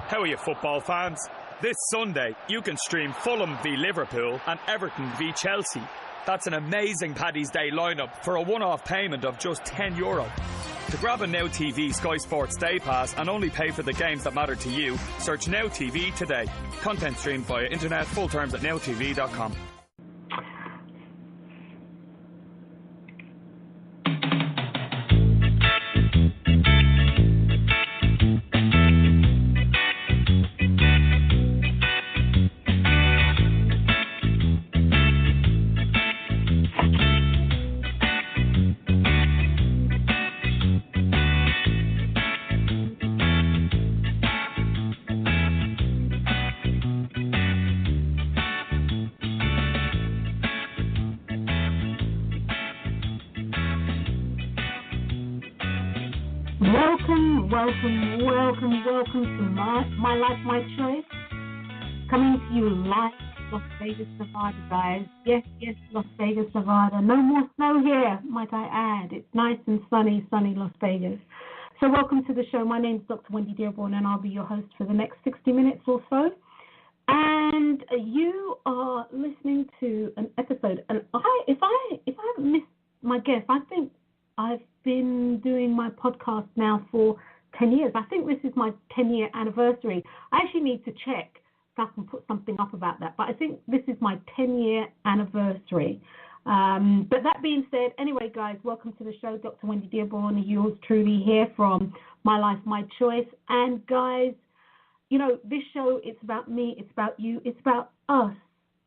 How are you, football fans? This Sunday, you can stream Fulham v Liverpool and Everton v Chelsea. That's an amazing Paddy's Day lineup for a one-off payment of just €10. To grab a Now TV Sky Sports Day Pass and only pay for the games that matter to you, search Now TV today. Content streamed via internet, full terms at nowtv.com. Welcome to My Life, My Choice. Coming to you live Las Vegas, Nevada, guys. Yes, Las Vegas, Nevada. No more snow here, might I add. It's nice and sunny Las Vegas. So welcome to the show. My name is Dr. Wendy Dearborn, and I'll be your host for the next 60 minutes or so. And you are listening to an episode. And if I haven't missed my guess, I think I've been doing my podcast now for 10 years. I think this is my 10-year anniversary. I actually need to check if I can put something up about that, but I think this is my 10-year anniversary. But that being said, anyway, guys, welcome to the show. Dr. Wendy Dearborn, yours truly here from My Life, My Choice. And guys, you know, this show, it's about me, it's about you, it's about us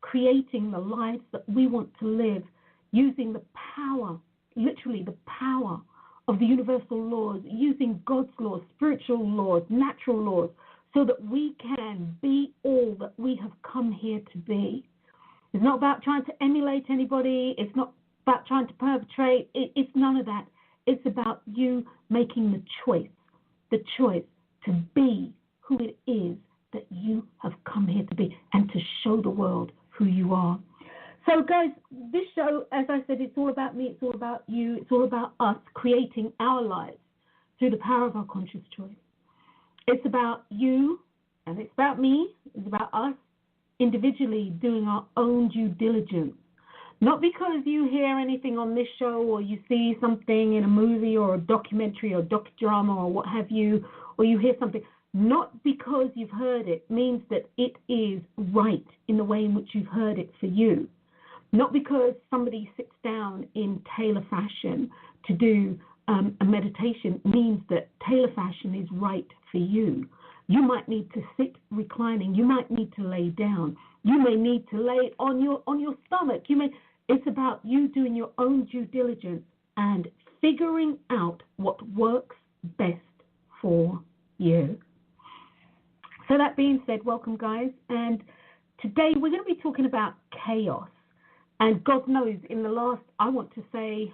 creating the lives that we want to live using the power, literally the power of the universal laws, using God's laws, spiritual laws, natural laws, so that we can be all that we have come here to be. It's not about trying to emulate anybody. It's not about trying to perpetrate. It's none of that. It's about you making the choice to be who it is that you have come here to be and to show the world who you are. So, guys, this show, as I said, it's all about me, it's all about you, it's all about us creating our lives through the power of our conscious choice. It's about you, and it's about me, it's about us individually doing our own due diligence. Not because you hear anything on this show or you see something in a movie or a documentary or docudrama or what have you, or you hear something. Not because you've heard it means that it is right in the way in which you've heard it for you. Not because somebody sits down in Taylor fashion to do a meditation means that Taylor fashion is right for you. You might need to sit reclining. You might need to lay down. You may need to lay on your stomach. It's about you doing your own due diligence and figuring out what works best for you. So that being said, welcome, guys. And today we're going to be talking about chaos. And God knows, in the last, I want to say,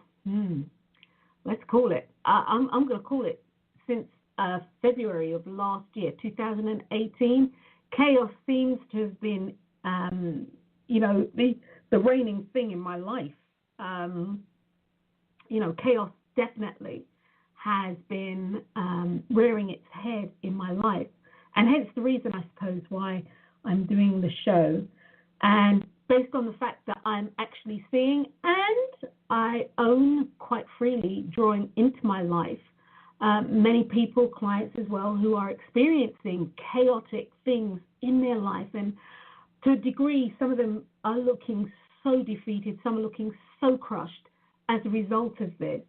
let's call it, I'm going to call it, since February of last year, 2018, chaos seems to have been, the reigning thing in my life. Chaos definitely has been rearing its head in my life. And hence the reason, I suppose, why I'm doing the show. And based on the fact that I'm actually seeing, and I own quite freely, drawing into my life, many people, clients as well, who are experiencing chaotic things in their life. And to a degree, some of them are looking so defeated, some are looking so crushed as a result of this.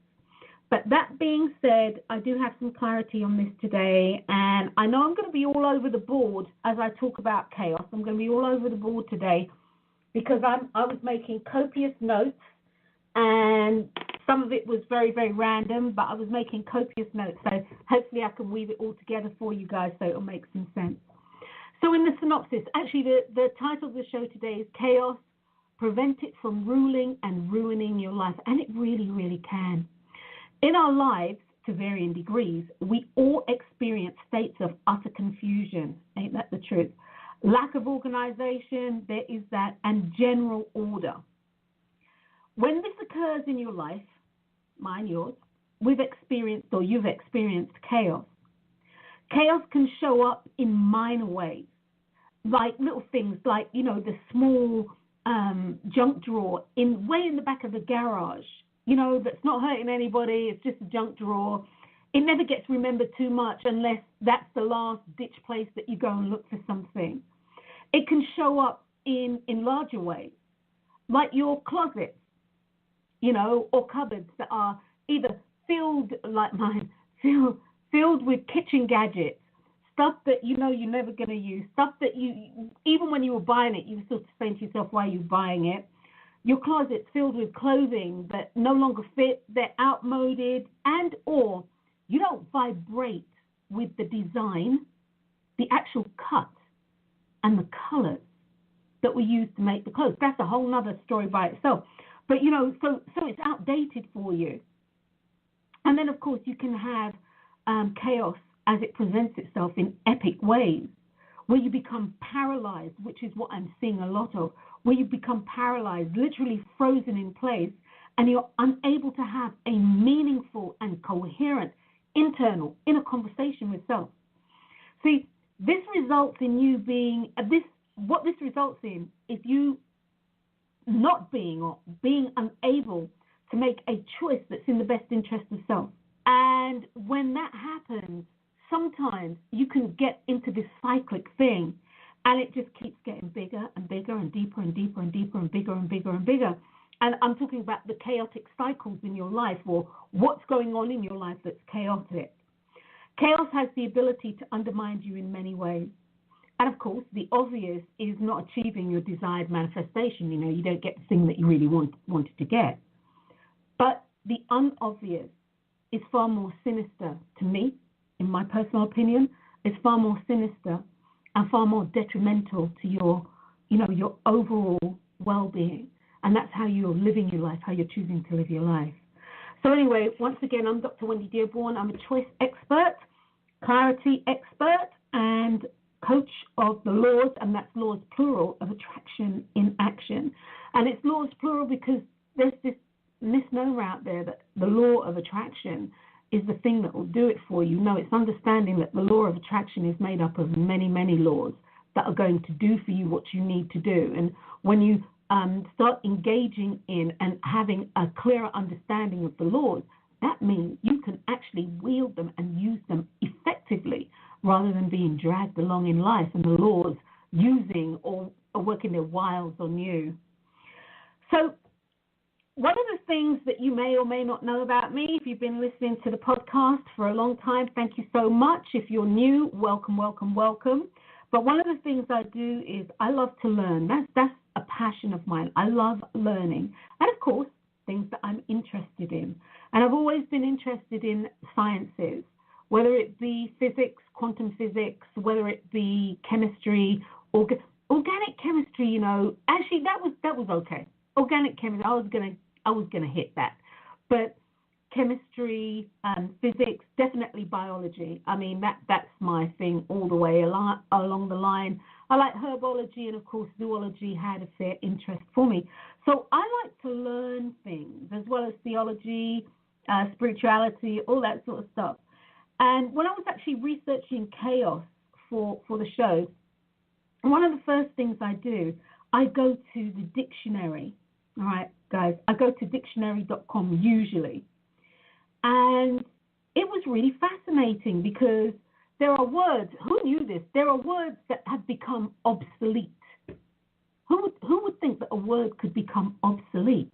But that being said, I do have some clarity on this today, and I know I'm going to be all over the board as I talk about chaos. I'm going to be all over the board today because I was making copious notes, and some of it was very, very random, but I was making copious notes, so hopefully I can weave it all together for you guys so it'll make some sense. So in the synopsis, actually the title of the show today is Chaos, Prevent It from Ruling and Ruining Your Life, and it really, really can. In our lives, to varying degrees, we all experience states of utter confusion. Ain't that the truth? Lack of organization, there is that, and general order. When this occurs in your life, mine, yours, you've experienced chaos. Chaos can show up in minor ways, like little things like, the small junk drawer way in the back of the garage, that's not hurting anybody. It's just a junk drawer. It never gets remembered too much unless that's the last ditch place that you go and look for something. It can show up in larger ways, like your closets, or cupboards that are either filled, like mine, filled with kitchen gadgets, stuff that you're never going to use, stuff that even when you were buying it, you were sort of saying to yourself, why are you buying it? Your closet's filled with clothing that no longer fit, they're outmoded, and or you don't vibrate with the design, the actual cut, and the colors that were used to make the clothes. That's a whole nother story by itself. But, so it's outdated for you. And then, of course, you can have chaos as it presents itself in epic ways, where you become paralyzed, which is what I'm seeing a lot of, where you become paralyzed, literally frozen in place, and you're unable to have a meaningful and coherent inner conversation with self. See, this results in you being, what this results in is you not being or being unable to make a choice that's in the best interest of self. And when that happens, sometimes you can get into this cyclic thing, and it just keeps getting bigger and bigger and deeper and deeper and deeper and bigger and bigger and bigger. And I'm talking about the chaotic cycles in your life, or what's going on in your life that's chaotic. Chaos has the ability to undermine you in many ways. And of course, the obvious is not achieving your desired manifestation. You don't get the thing that you really wanted to get. But the unobvious is far more sinister to me, in my personal opinion. It's far more sinister and far more detrimental to your overall well-being. And that's how you're living your life, how you're choosing to live your life. So anyway, once again, I'm Dr. Wendy Dearborn. I'm a choice expert, clarity expert, and coach of the laws, and that's laws plural, of attraction in action. And it's laws plural because there's this misnomer out there that the law of attraction is the thing that will do it for you. No, it's understanding that the law of attraction is made up of many, many laws that are going to do for you what you need to do. And when you start engaging in and having a clearer understanding of the laws, that means you can actually wield them and use them effectively rather than being dragged along in life and the laws using or working their wiles on you. So one of the things that you may or may not know about me, if you've been listening to the podcast for a long time, thank you so much. If you're new, welcome, welcome, welcome. But one of the things I do is I love to learn. That's a passion of mine. I love learning. And of course, things that I'm interested in. And I've always been interested in sciences, whether it be physics, quantum physics, whether it be chemistry, organic chemistry, actually that was okay. Organic chemistry, I was gonna hit that. But chemistry, physics, definitely biology. I mean, that's my thing all the way along the line. I like herbology, and of course zoology had a fair interest for me. So I like to learn things as well as theology, spirituality, all that sort of stuff. And when I was actually researching chaos for the show, one of the first things I do, I go to the dictionary. All right, guys, I go to dictionary.com usually. And it was really fascinating because there are words, who knew this? There are words that have become obsolete. Who would think that a word could become obsolete?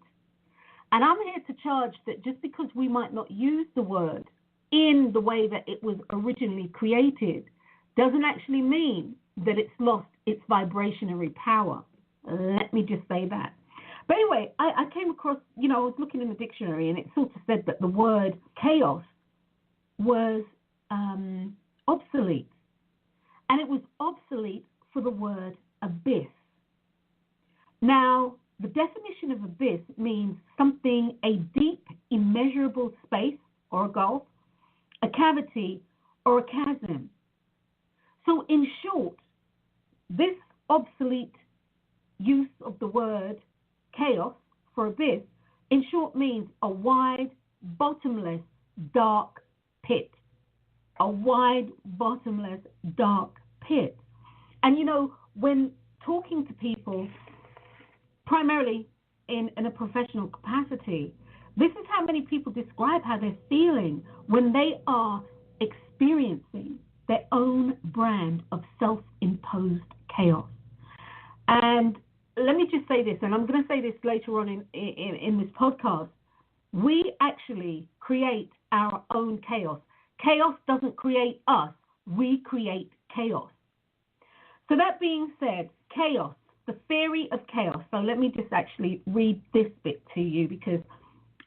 And I'm here to charge that just because we might not use the word in the way that it was originally created doesn't actually mean that it's lost its vibrationary power. Let me just say that. But anyway, I came across, I was looking in the dictionary, and it sort of said that the word chaos was obsolete. And it was obsolete for the word abyss. Now, the definition of abyss means something, a deep, immeasurable space or a gulf, a cavity, or a chasm. So in short, this obsolete use of the word chaos for abyss, in short, means a wide, bottomless, dark pit. a wide, bottomless, dark pit. And, you know, when talking to people, primarily in a professional capacity, this is how many people describe how they're feeling when they are experiencing their own brand of self-imposed chaos. And let me just say this, and I'm going to say this later on in this podcast. We actually create our own chaos. Chaos doesn't create us. We create chaos. So that being said, chaos, the theory of chaos. So let me just actually read this bit to you because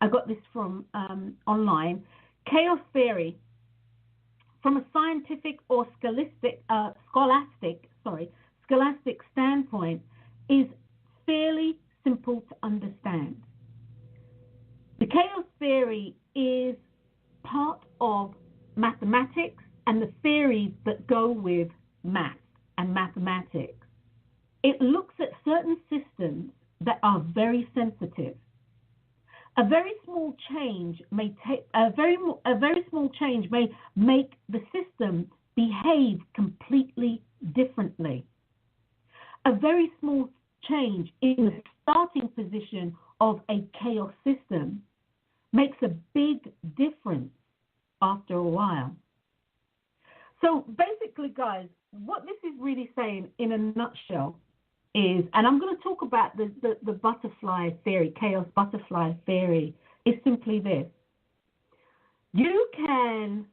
I got this from online. Chaos theory, from a scientific or scholastic standpoint, is fairly simple to understand. The chaos theory is part of mathematics and the theories that go with math and mathematics. It looks at certain systems that are very sensitive. A very small change may make the system behave completely differently. A very small change in the starting position of a chaos system makes a big difference after a while. So basically, guys, what this is really saying in a nutshell is, and I'm going to talk about the butterfly theory, chaos butterfly theory, is simply this. You can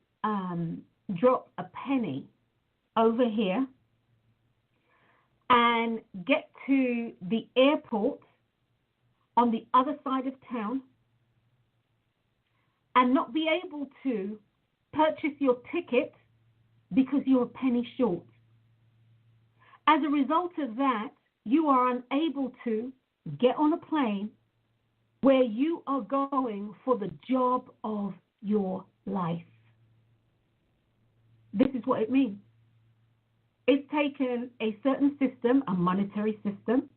drop a penny over here and get to the airport on the other side of town and not be able to purchase your ticket because you're a penny short. As a result of that, you are unable to get on a plane where you are going for the job of your life. This is what it means. It's taken a certain system, a monetary system,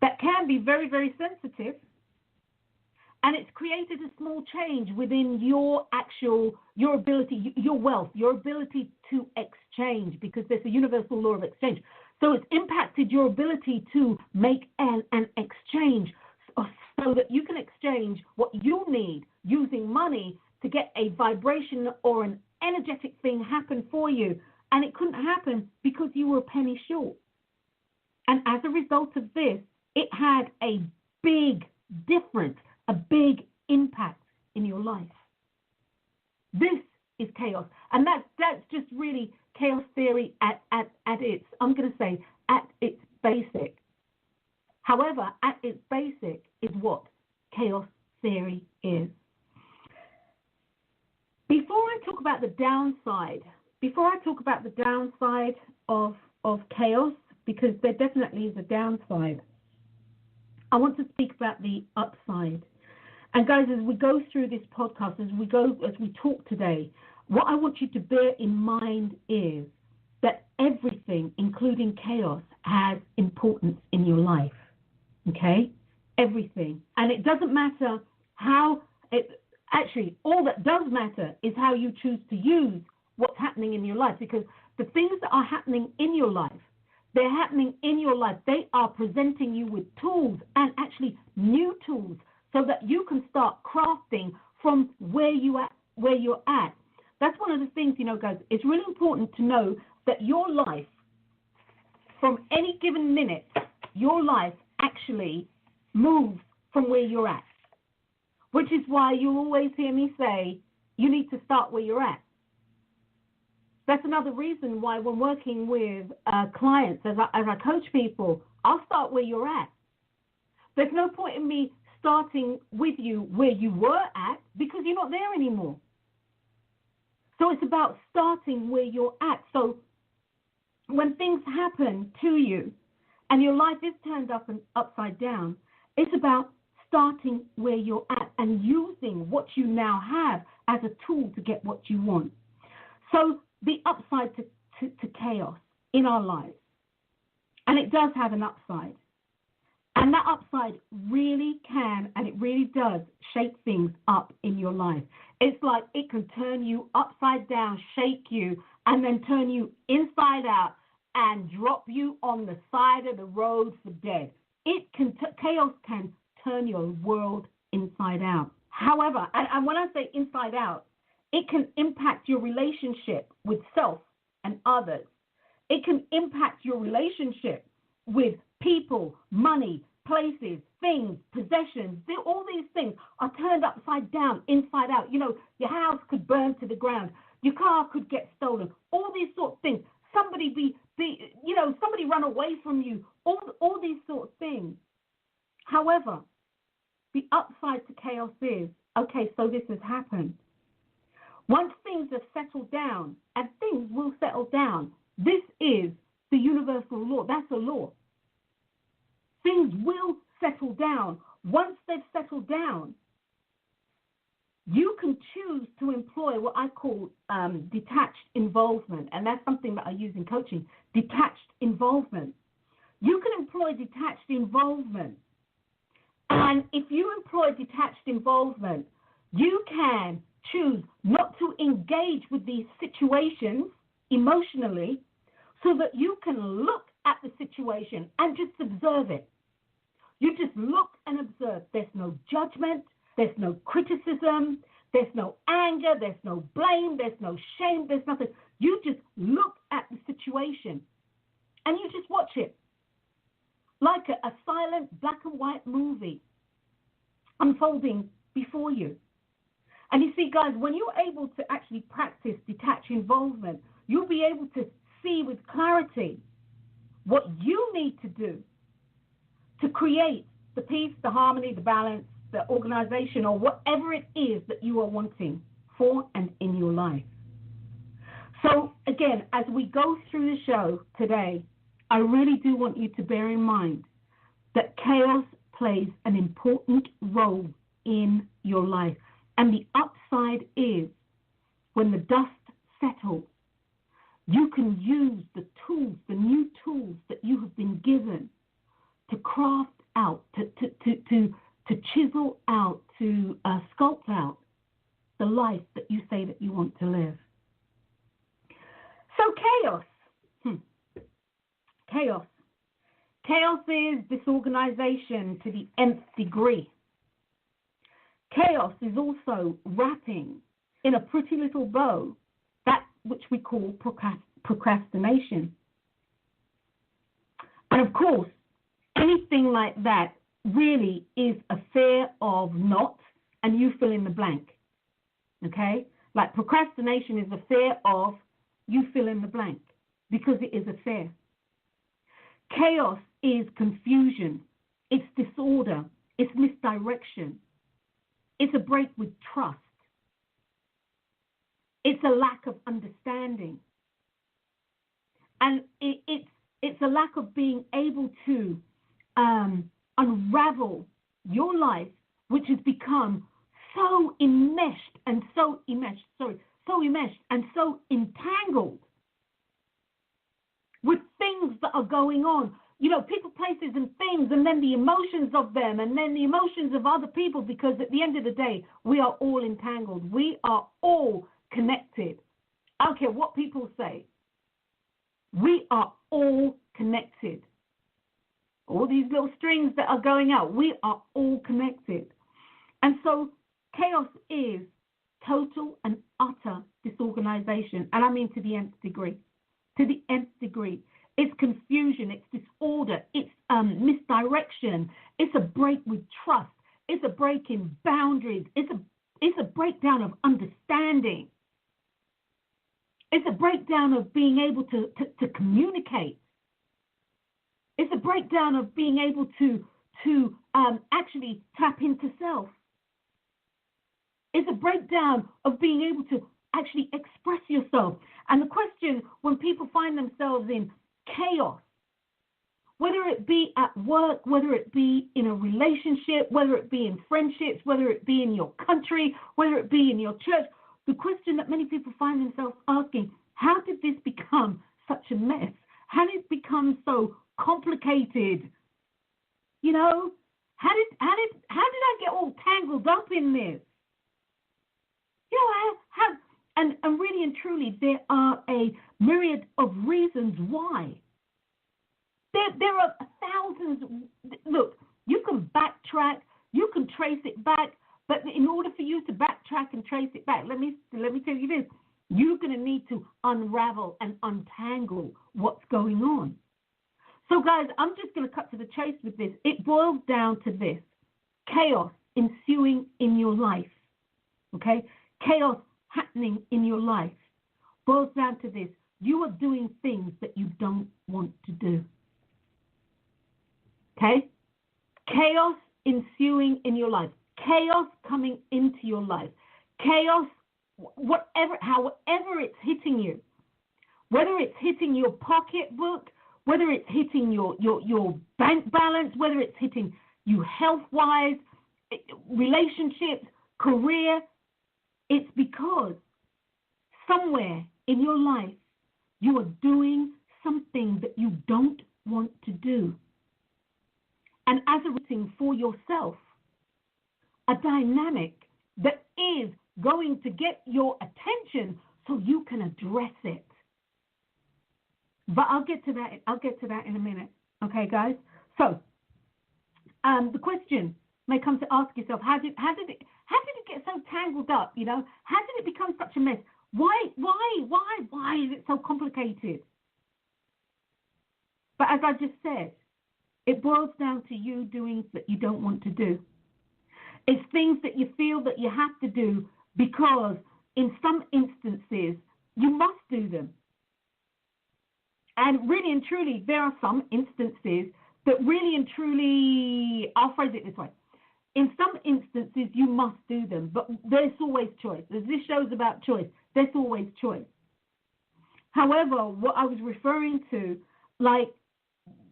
that can be very, very sensitive, and it's created a small change within your ability, your wealth, your ability to exchange, because there's a universal law of exchange. So it's impacted your ability to make an exchange so that you can exchange what you need using money to get a vibration or an energetic thing happen for you. And it couldn't happen because you were a penny short. And as a result of this, it had a big difference, a big impact in your life. This is chaos. And that's just really chaos theory at its, I'm going to say, at its basic. However, at its basic is what chaos theory is. Before I talk about the downside of chaos, because there definitely is a downside, I want to speak about the upside. And guys, as we go through this podcast, as we talk today, what I want you to bear in mind is that everything, including chaos, has importance in your life. Okay? Everything. And it doesn't matter how actually, all that does matter is how you choose to use what's happening in your life, because the things that are happening in your life, they're happening in your life. They are presenting you with tools, and actually new tools, so that you can start crafting from where you're at. That's one of the things, guys, it's really important to know that your life, from any given minute, your life actually moves from where you're at. Which is why you always hear me say, you need to start where you're at. That's another reason why when working with clients, as I coach people, I'll start where you're at. There's no point in me starting with you where you were at, because you're not there anymore. So it's about starting where you're at. So when things happen to you and your life is turned up and upside down, it's about starting where you're at and using what you now have as a tool to get what you want. So the upside to chaos in our lives, and it does have an upside, And that upside really can, and it really does, shake things up in your life. It's like it can turn you upside down, shake you, and then turn you inside out and drop you on the side of the road for dead. Chaos can turn your world inside out. However, and when I say inside out, it can impact your relationship with self and others. It can impact your relationship with people, money, places, things, possessions. All these things are turned upside down, inside out. You know, your house could burn to the ground. Your car could get stolen. All these sort of things. Somebody somebody run away from you. All these sort of things. However, the upside to chaos is, okay, so this has happened. Once things have settled down, and things will settle down, this is the universal law. That's a law. Things will settle down. Once they've settled down, you can choose to employ what I call detached involvement, and that's something that I use in coaching, detached involvement. You can employ detached involvement, and if you employ detached involvement, you can choose not to engage with these situations emotionally so that you can look at the situation and just observe it. You just look and observe. There's no judgment. There's no criticism. There's no anger. There's no blame. There's no shame. There's nothing. You just look at the situation and you just watch it like a silent black and white movie unfolding before you. And you see, guys, when you're able to actually practice detached involvement, you'll be able to see with clarity what you need to do to create the peace, the harmony, the balance, the organization, or whatever it is that you are wanting for and in your life. So, again, as we go through the show today, I really do want you to bear in mind that chaos plays an important role in your life. And the upside is when the dust settles, you can use the tools, the new tools that you have been given to craft out, to chisel out, to sculpt out the life that you say that you want to live. So chaos. Chaos. Chaos is disorganization to the nth degree. Chaos is also wrapping in a pretty little bow that which we call procrastination. And of course, anything like that really is a fear of not, and you fill in the blank. Okay? Like procrastination is a fear of, you fill in the blank, because it is a fear. Chaos is confusion. It's disorder. It's misdirection. It's a break with trust. It's a lack of understanding. And it's a lack of being able to unravel your life, which has become so enmeshed and so entangled with things that are going on. You know, people, places, and things, and then the emotions of them, and then the emotions of other people, because at the end of the day, we are all entangled. We are all connected. I don't care what people say. We are all connected. All these little strings that are going out, we are all connected. And so chaos is total and utter disorganization, and I mean to the nth degree. To the nth degree. It's confusion, it's disorder, it's misdirection, it's a break with trust, it's a break in boundaries, it's a breakdown of understanding. It's a breakdown of being able to communicate. It's a breakdown of being able to actually tap into self. It's a breakdown of being able to actually express yourself. And the question, when people find themselves in chaos, whether it be at work, whether it be in a relationship, whether it be in friendships, whether it be in your country, whether it be in your church, the question that many people find themselves asking, how did this become such a mess? How did it become so complicated? You know, how did I get all tangled up in this? You know, and really and truly, there are a myriad of reasons why. There are thousands. Look, you can backtrack, you can trace it back, but in order for you to backtrack and trace it back, let me tell you this: you're going to need to unravel and untangle what's going on. So, guys, I'm just going to cut to the chase with this. It boils down to this: chaos ensuing in your life. Okay, chaos happening in your life boils down to this: you are doing things that you don't want to do. Okay? Chaos ensuing in your life. Chaos coming into your life. Chaos, however it's hitting you. Whether it's hitting your pocketbook, whether it's hitting your bank balance, whether it's hitting you health-wise, relationships, career, it's because somewhere in your life you are doing something that you don't want to do. And as a reason for yourself, a dynamic that is going to get your attention so you can address it. But I'll get to that in a minute. Okay, guys? So, the question may come to ask yourself, how did it get so tangled up, you know? How did it become such a mess? Why is it so complicated? But as I just said, it boils down to you doing that you don't want to do. It's things that you feel that you have to do because in some instances you must do them. And really and truly, there are some instances that really and truly, I'll phrase it this way. In some instances, you must do them, but there's always choice. As this show's about choice, there's always choice. However, what I was referring to, like,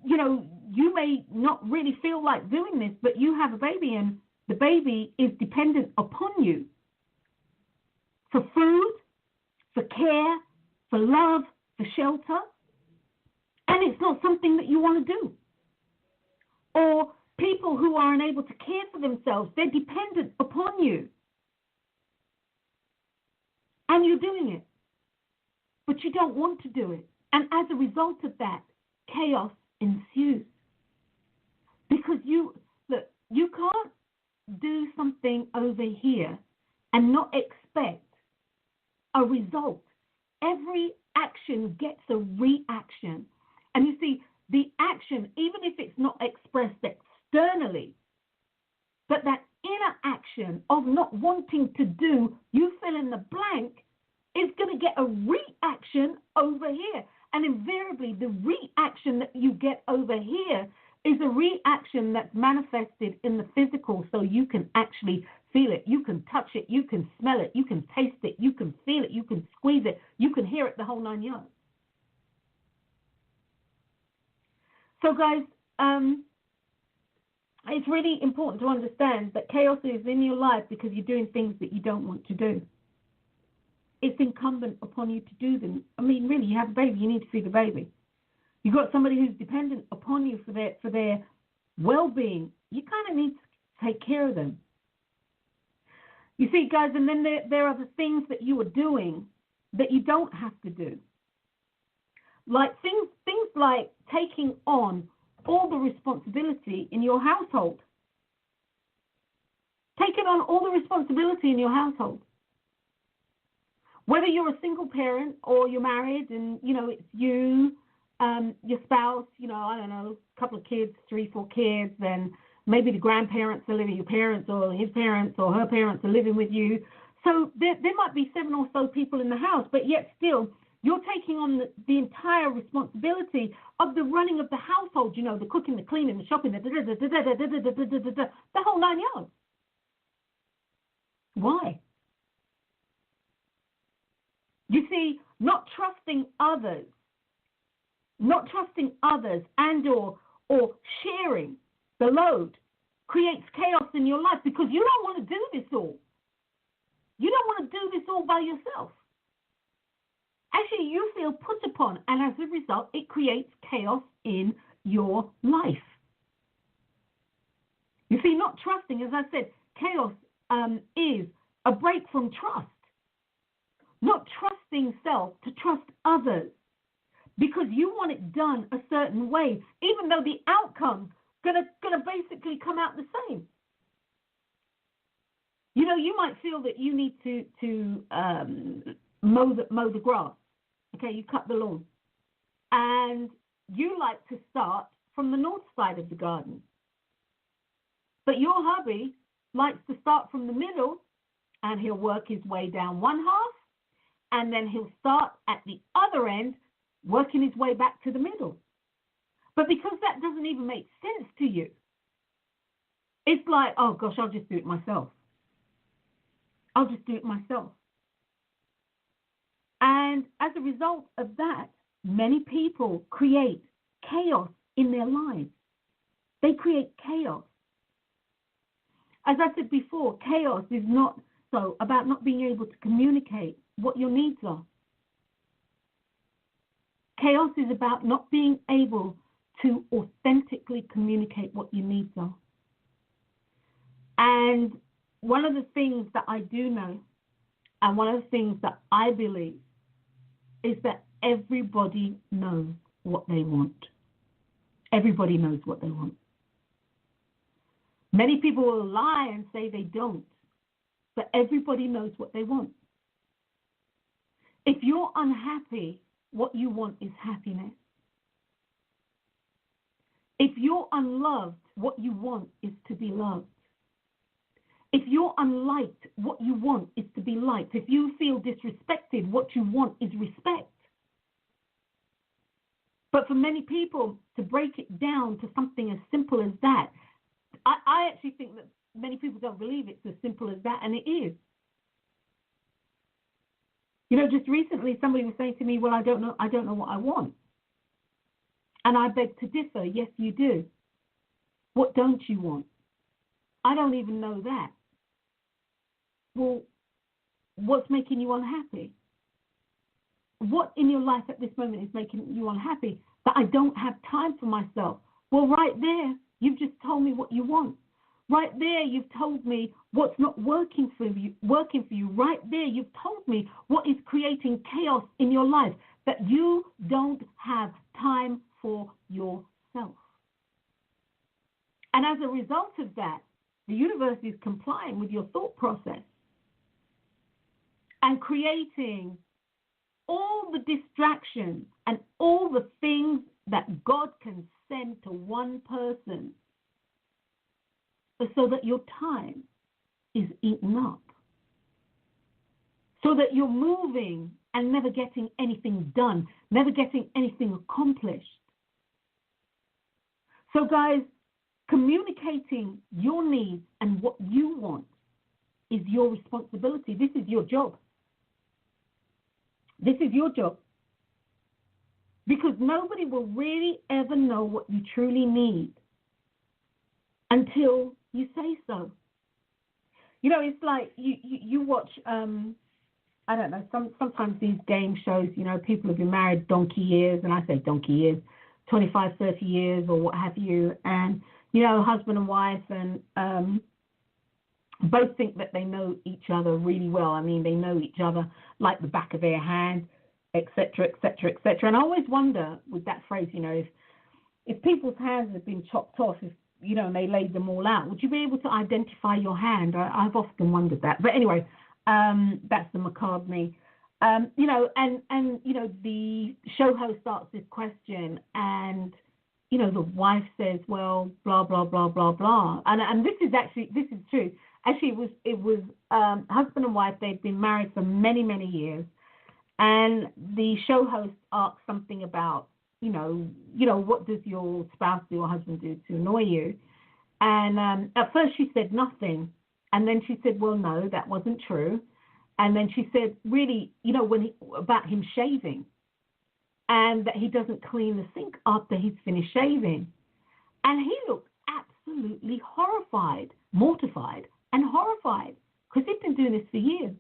you know, you may not really feel like doing this, but you have a baby and the baby is dependent upon you for food, for care, for love, for shelter, and it's not something that you want to do. Or people who are unable to care for themselves, they're dependent upon you. And you're doing it, but you don't want to do it. And as a result of that, chaos ensues. Because you can't do something over here and not expect a result. Every action gets a reaction. And you see, the action, even if it's not expressed externally, but that inner action of not wanting to do, you fill in the blank, is going to get a reaction over here. And invariably, the reaction that you get over here is a reaction that's manifested in the physical, so you can actually feel it. You can touch it. You can smell it. You can taste it. You can feel it. You can squeeze it. You can hear it, the whole 9 yards. So, guys, it's really important to understand that chaos is in your life because you're doing things that you don't want to do. It's incumbent upon you to do them. I mean, really, you have a baby, you need to feed the baby. You've got somebody who's dependent upon you for their well-being. You kind of need to take care of them. You see, guys, and then there are the things that you are doing that you don't have to do. Like things like taking on all the responsibility in your household. Taking on all the responsibility in your household. Whether you're a single parent or you're married and, you know, it's you, your spouse, you know, I don't know, a couple of kids, 3, 4 kids, then maybe the grandparents are living, your parents or his parents or her parents are living with you. So there might be 7 or so people in the house, but yet still you're taking on the entire responsibility of the running of the household, you know, the cooking, the cleaning, the shopping, the whole 9 yards. Why? You see, not trusting others and or sharing the load creates chaos in your life because you don't want to do this all. You don't want to do this all by yourself. Actually, you feel put upon, and as a result, it creates chaos in your life. You see, not trusting, as I said, chaos is a break from trust. Not trusting self to trust others because you want it done a certain way, even though the outcome's gonna basically come out the same. You know, you might feel that you need to mow the grass. Okay, you cut the lawn, and you like to start from the north side of the garden, but your hubby likes to start from the middle, and he'll work his way down one half, and then he'll start at the other end, working his way back to the middle. But because that doesn't even make sense to you, it's like, oh gosh, I'll just do it myself. I'll just do it myself. And as a result of that, many people create chaos in their lives. They create chaos. As I said before, chaos is not so about not being able to communicate what your needs are. Chaos is about not being able to authentically communicate what your needs are. And one of the things that I do know, and one of the things that I believe, is that everybody knows what they want. Everybody knows what they want. Many people will lie and say they don't, but everybody knows what they want. If you're unhappy, what you want is happiness. If you're unloved, what you want is to be loved. If you're unliked, what you want is to be liked. If you feel disrespected, what you want is respect. But for many people, to break it down to something as simple as that, I actually think that many people don't believe it's as simple as that, and it is. You know, just recently somebody was saying to me, well, I don't know what I want. And I beg to differ. Yes, you do. What don't you want? I don't even know that. Well, what's making you unhappy? What in your life at this moment is making you unhappy? That I don't have time for myself. Well, right there, you've just told me what you want. Right there, you've told me what's not working for you. Right there, you've told me what is creating chaos in your life, that you don't have time for yourself. And as a result of that, the universe is complying with your thought process and creating all the distractions and all the things that God can send to one person so that your time is eaten up, so that you're moving and never getting anything done, never getting anything accomplished. So guys, communicating your needs and what you want is your responsibility. This is your job. This is your job. Because nobody will really ever know what you truly need until you say so. You know, it's like you watch, I don't know, sometimes these game shows, you know, people have been married donkey years, and I say donkey years, 25, 30 years or what have you, and, you know, husband and wife, and both think that they know each other really well. I mean, they know each other like the back of their hand, etc., etc., etc. And I always wonder with that phrase, you know, if people's hands have been chopped off, if, you know, and they laid them all out, would you be able to identify your hand? I've often wondered that. But anyway, that's the macabre me. You know, and you know, the show host asks this question, and, you know, the wife says, well, blah, blah, blah, blah, blah. And this is true. Actually, it was husband and wife. They'd been married for many, many years. And the show host asked something about, you know, what does your spouse do or husband do to annoy you? And at first she said nothing. And then she said, well, no, that wasn't true. And then she said, really, you know, about him shaving, and that he doesn't clean the sink after he's finished shaving. And he looked absolutely horrified, mortified and horrified, because he'd been doing this for years.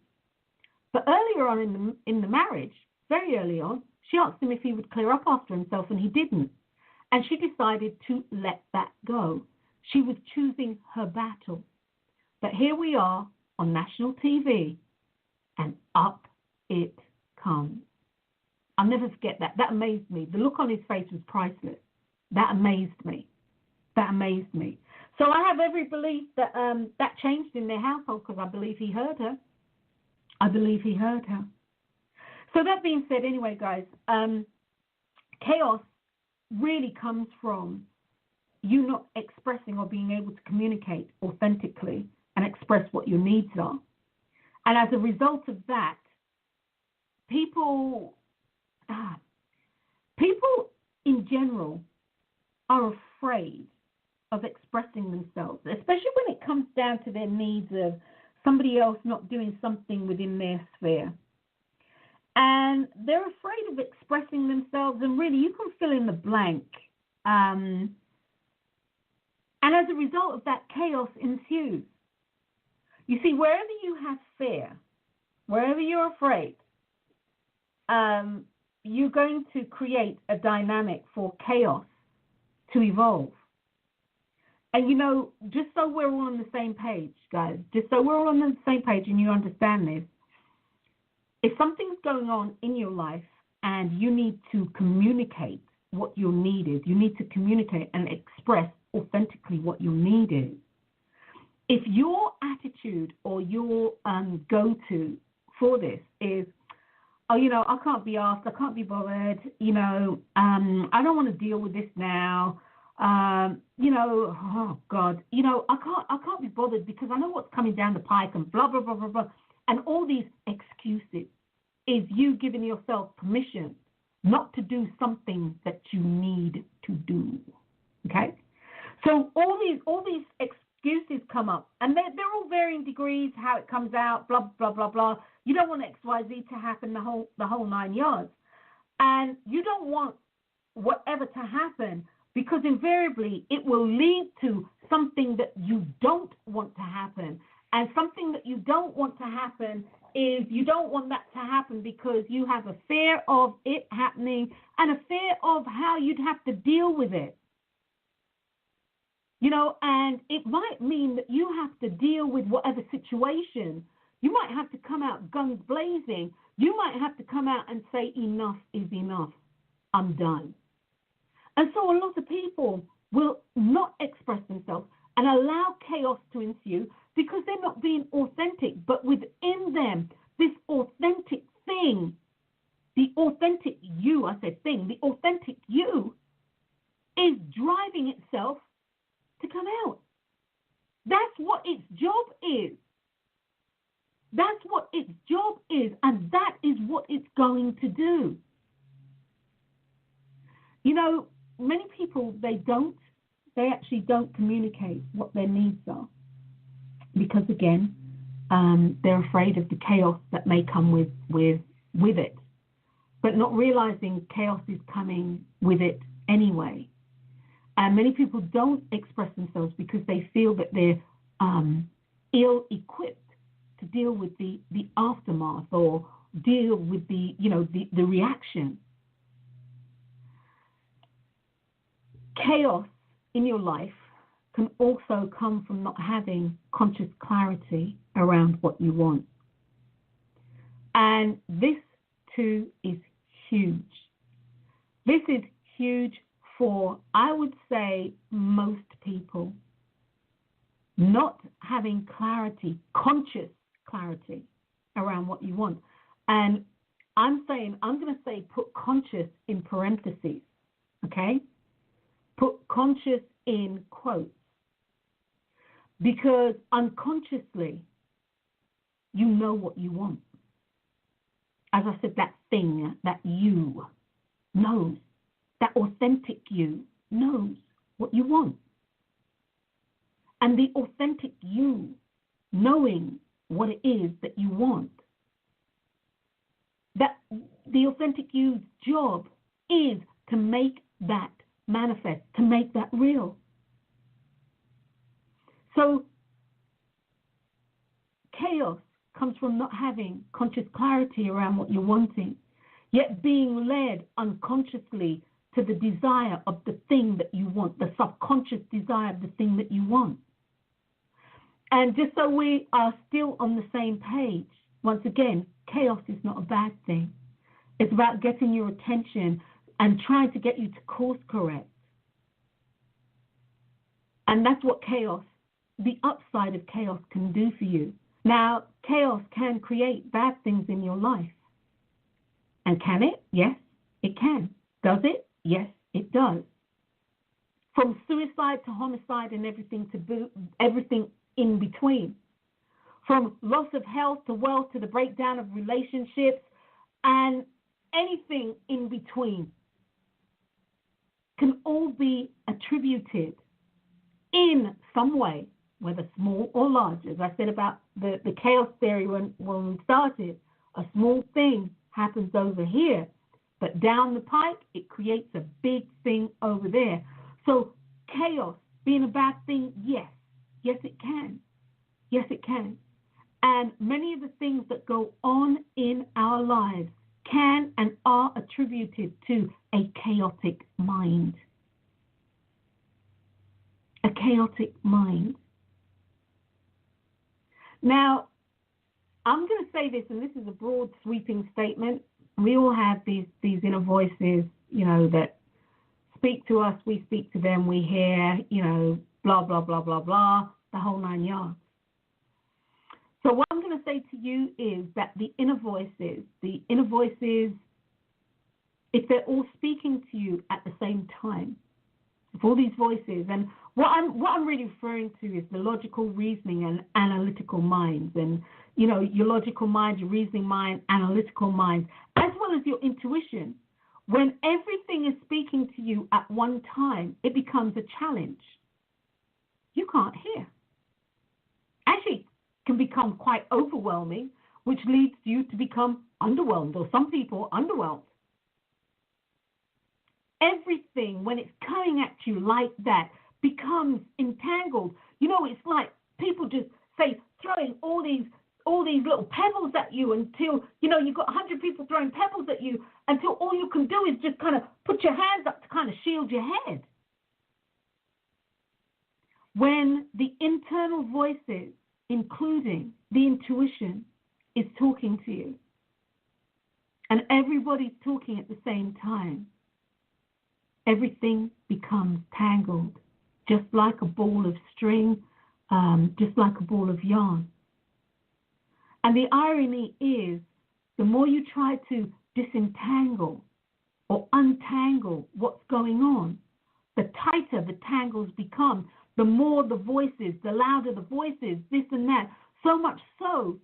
But earlier on in the marriage, very early on, she asked him if he would clear up after himself, and he didn't. And she decided to let that go. She was choosing her battle. But here we are on national TV, and up it comes. I'll never forget that. That amazed me. The look on his face was priceless. That amazed me. That amazed me. So I have every belief that that changed in their household, because I believe he heard her. I believe he heard her. So that being said, anyway, guys, chaos really comes from you not expressing or being able to communicate authentically and express what your needs are. And as a result of that, people in general are afraid of expressing themselves, especially when it comes down to their needs of somebody else not doing something within their sphere. And they're afraid of expressing themselves, and really you can fill in the blank. And as a result of that, chaos ensues. You see, wherever you have fear, wherever you're afraid, you're going to create a dynamic for chaos to evolve. And, you know, just so we're all on the same page, guys, just so we're all on the same page and you understand this, if something's going on in your life and you need to communicate what your need is, you need to communicate and express authentically what your need is. If your attitude or your go-to for this is, oh, you know, I can't be asked, I can't be bothered, you know, I don't want to deal with this now, you know, oh God, you know, I can't be bothered because I know what's coming down the pike and blah, blah, blah, blah, blah. And all these excuses is you giving yourself permission not to do something that you need to do. Okay? So all these excuses come up, and they're all varying degrees, how it comes out, blah, blah, blah, blah. You don't want XYZ to happen the whole 9 yards. And you don't want whatever to happen, because invariably it will lead to something that you don't want to happen. And something that you don't want to happen is you don't want that to happen because you have a fear of it happening and a fear of how you'd have to deal with it. You know, and it might mean that you have to deal with whatever situation. You might have to come out guns blazing. You might have to come out and say, enough is enough. I'm done. And so a lot of people will not express themselves and allow chaos to ensue because they're not being authentic. But within them, this authentic thing, the authentic you, I said thing, the authentic you is driving itself to come out. That's what its job is. That's what its job is, and that is what it's going to do. You know, many people, they actually don't communicate what their needs are because, again, they're afraid of the chaos that may come with it, but not realizing chaos is coming with it anyway. And many people don't express themselves because they feel that they're ill-equipped to deal with the aftermath or deal with the reaction. Chaos in your life can also come from not having conscious clarity around what you want. And this too is huge. This is huge for, I would say, most people not having clarity, conscious clarity around what you want. And I'm going to say put conscious in parentheses, okay? Put conscious in quotes. Because unconsciously, you know what you want. As I said, that thing, that you knows, that authentic you knows what you want. And the authentic you knowing what it is that you want, that the authentic you's job is to make that manifest, to make that real. So chaos comes from not having conscious clarity around what you're wanting, yet being led unconsciously to the desire of the thing that you want, the subconscious desire of the thing that you want. And just so we are still on the same page, once again, chaos is not a bad thing. It's about getting your attention and trying to get you to course correct. And that's what chaos, the upside of chaos, can do for you. Now, chaos can create bad things in your life. And can it? Yes, it can. Does it? Yes, it does. From suicide to homicide and everything in between. From loss of health to wealth to the breakdown of relationships and anything in between can all be attributed in some way, whether small or large. As I said about the chaos theory when we started, a small thing happens over here, but down the pike, it creates a big thing over there. So chaos being a bad thing, yes. Yes, it can. Yes, it can. And many of the things that go on in our lives can and are attributed to a chaotic mind. A chaotic mind. Now, I'm going to say this, and this is a broad, sweeping statement. We all have these inner voices, that speak to us, we speak to them, we hear, blah, blah, blah, blah, blah, the whole 9 yards. So what I'm going to say to you is that the inner voices, if they're all speaking to you at the same time, if all these voices, and what I'm really referring to is the logical, reasoning, and analytical minds, and your logical mind, your reasoning mind, analytical mind, as well as your intuition. When everything is speaking to you at one time, it becomes a challenge. You can't hear. Actually, can become quite overwhelming, which leads you to become underwhelmed, or some people underwhelmed. Everything, when it's coming at you like that, becomes entangled. It's like people just say throwing all these little pebbles at you until, you've got 100 people throwing pebbles at you until all you can do is just kind of put your hands up to kind of shield your head. When the internal voices, including the intuition, is talking to you, and everybody's talking at the same time, everything becomes tangled, just like a ball of string, just like a ball of yarn. And the irony is, the more you try to disentangle or untangle what's going on, the tighter the tangles become, the more the voices, the louder the voices, this and that. So much so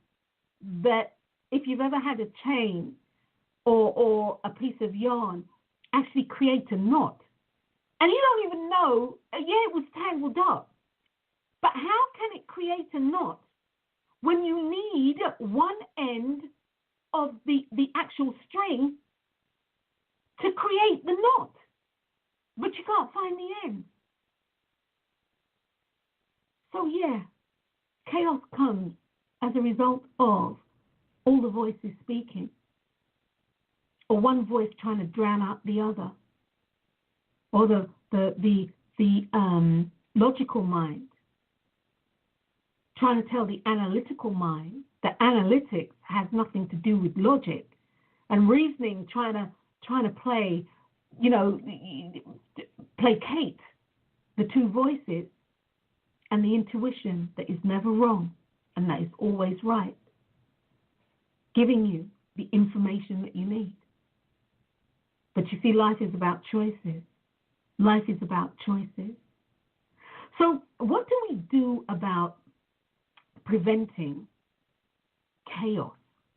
that if you've ever had a chain or a piece of yarn actually create a knot, and you don't even know, it was tangled up. But how can it create a knot when you need one end of the actual string to create the knot, but you can't find the end? So chaos comes as a result of all the voices speaking, or one voice trying to drown out the other, or the logical mind trying to tell the analytical mind that analytics has nothing to do with logic, and reasoning trying to placate the two voices, and the intuition that is never wrong and that is always right, giving you the information that you need. But you see, life is about choices. Life is about choices. So what do we do about preventing chaos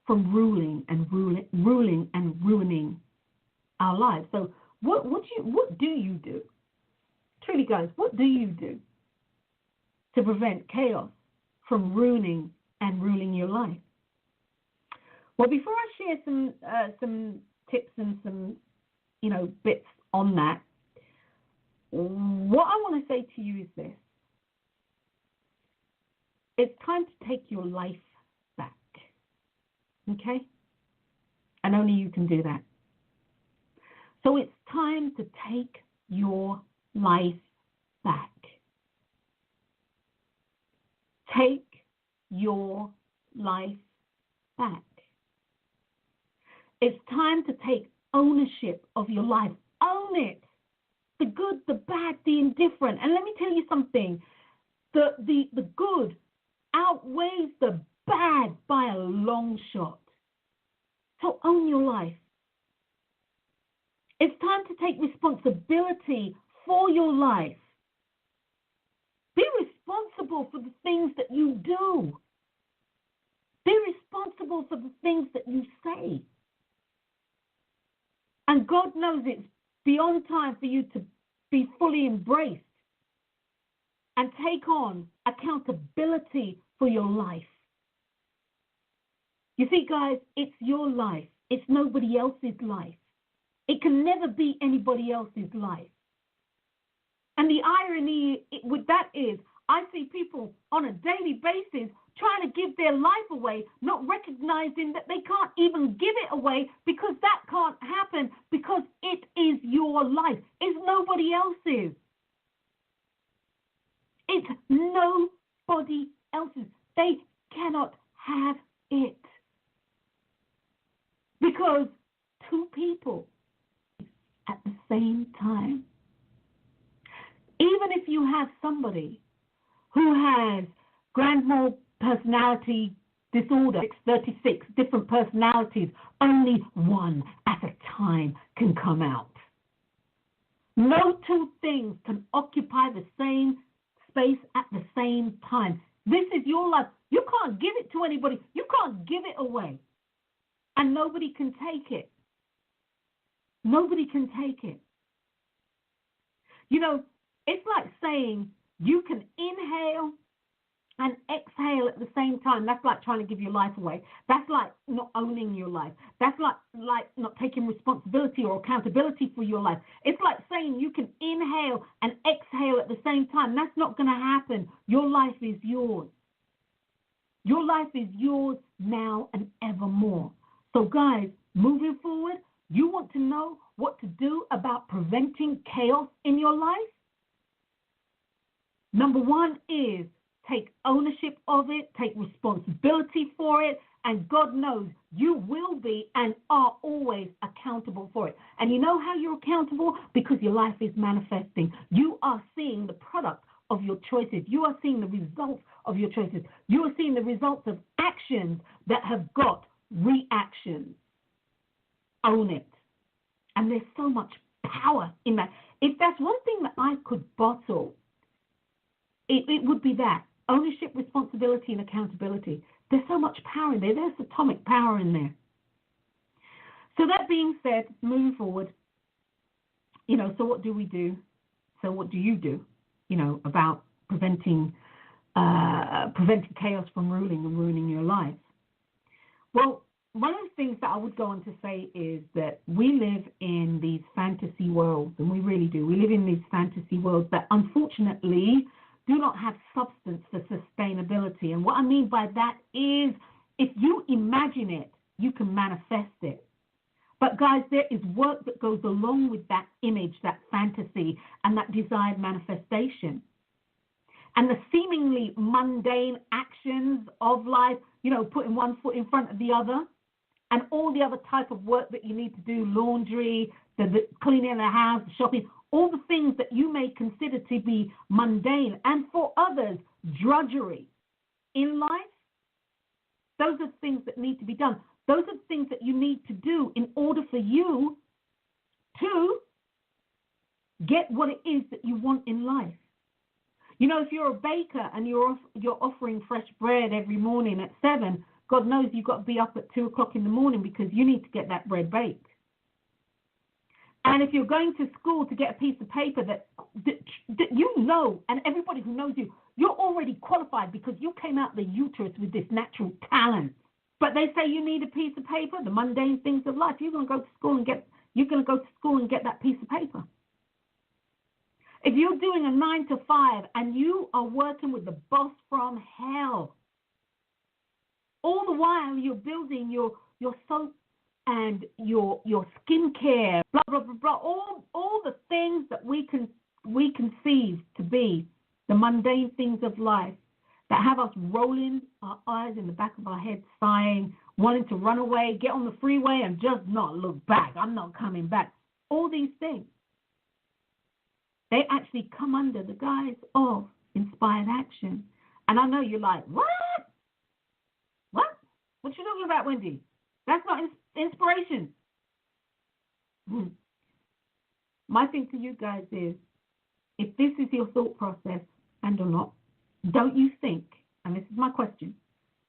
from ruling and ruining our lives? So what do you do? Truly, guys, what do you do to prevent chaos from ruining and ruling your life? Well, before I share some tips and some bits on that, what I want to say to you is this: it's time to take your life back. Okay? And only you can do that. So it's time to take your life back. Take your life back. It's time to take ownership of your life. Own it. The good, the bad, the indifferent. And let me tell you something. The good outweighs the bad by a long shot. So own your life. It's time to take responsibility for your life. Be responsible for the things that you do. Be responsible for the things that you say. And God knows it's beyond time for you to be fully embraced and take on accountability for your life. You see, guys, it's your life. It's nobody else's life. It can never be anybody else's life. And the irony with that is, I see people on a daily basis trying to give their life away, not recognizing that they can't even give it away because that can't happen because it is your life. It's nobody else's. It's nobody else's. They cannot have it. Because two people at the same time. Even if you have somebody who has grand mal personality disorder, 36 different personalities, only one at a time can come out. No two things can occupy the same space at the same time. This is your life. You can't give it to anybody. You can't give it away. And nobody can take it. Nobody can take it. You know, it's like saying you can inhale and exhale at the same time. That's like trying to give your life away. That's like not owning your life. That's like not taking responsibility or accountability for your life. It's like saying you can inhale and exhale at the same time. That's not going to happen. Your life is yours. Your life is yours now and evermore. So guys, moving forward, you want to know what to do about preventing chaos in your life? Number one is take ownership of it, take responsibility for it, and God knows you will be and are always accountable for it. And you know how you're accountable? Because your life is manifesting. You are seeing the product of your choices. You are seeing the results of your choices. You are seeing the results of actions that have got reactions. Own it. And there's so much power in that. If that's one thing that I could bottle, it would be that. Ownership, responsibility, and accountability. There's so much power in there. There's atomic power in there. So that being said, moving forward, so what do we do? So what do you do, about preventing chaos from ruling and ruining your life? Well, one of the things that I would go on to say is that we live in these fantasy worlds, and we really do. We live in these fantasy worlds that unfortunately do not have substance for sustainability. And what I mean by that is if you imagine it, you can manifest it. But guys, there is work that goes along with that image, that fantasy, and that desired manifestation. And the seemingly mundane actions of life, putting one foot in front of the other, and all the other type of work that you need to do, laundry, the cleaning the house, the shopping, all the things that you may consider to be mundane and for others, drudgery in life, those are things that need to be done. Those are things that you need to do in order for you to get what it is that you want in life. If you're a baker and you're offering fresh bread every morning at 7, God knows you've got to be up at 2 o'clock in the morning because you need to get that bread baked. And if you're going to school to get a piece of paper that and everybody who knows you, you're already qualified because you came out the uterus with this natural talent. But they say you need a piece of paper, the mundane things of life. You're going to go to school and get that piece of paper. If you're doing a 9 to 5 and you are working with the boss from hell, all the while you're building your and your skincare, blah, blah, blah, blah, all the things that we conceive to be the mundane things of life that have us rolling our eyes in the back of our head, sighing, wanting to run away, get on the freeway and just not look back. I'm not coming back. All these things, they actually come under the guise of inspired action. And I know you're like, what? What? What you talking about, Wendy? That's not inspiration. My thing to you guys is, if this is your thought process and or not, don't you think, and this is my question,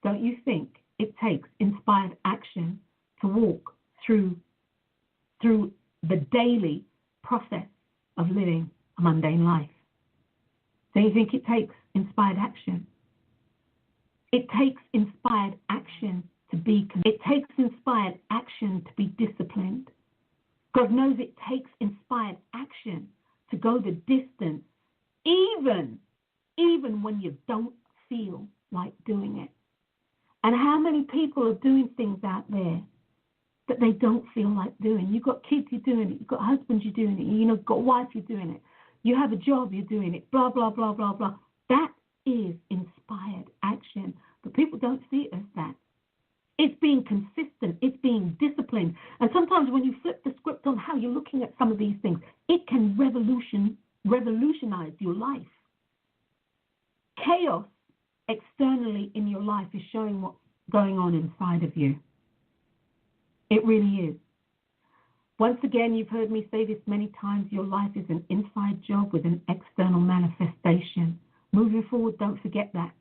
don't you think it takes inspired action to walk through the daily process of living a mundane life? Don't you think it takes inspired action? It takes inspired action to be disciplined. God knows it takes inspired action to go the distance, even when you don't feel like doing it. And how many people are doing things out there that they don't feel like doing? You've got kids, you're doing it. You've got husbands, you're doing it. You've got a wife, you're doing it. You have a job, you're doing it. Blah, blah, blah, blah, blah. That is inspired action. But people don't see it as that. It's being consistent. It's being disciplined. And sometimes when you flip the script on how you're looking at some of these things, it can revolutionize your life. Chaos externally in your life is showing what's going on inside of you. It really is. Once again, you've heard me say this many times, your life is an inside job with an external manifestation. Moving forward, don't forget that.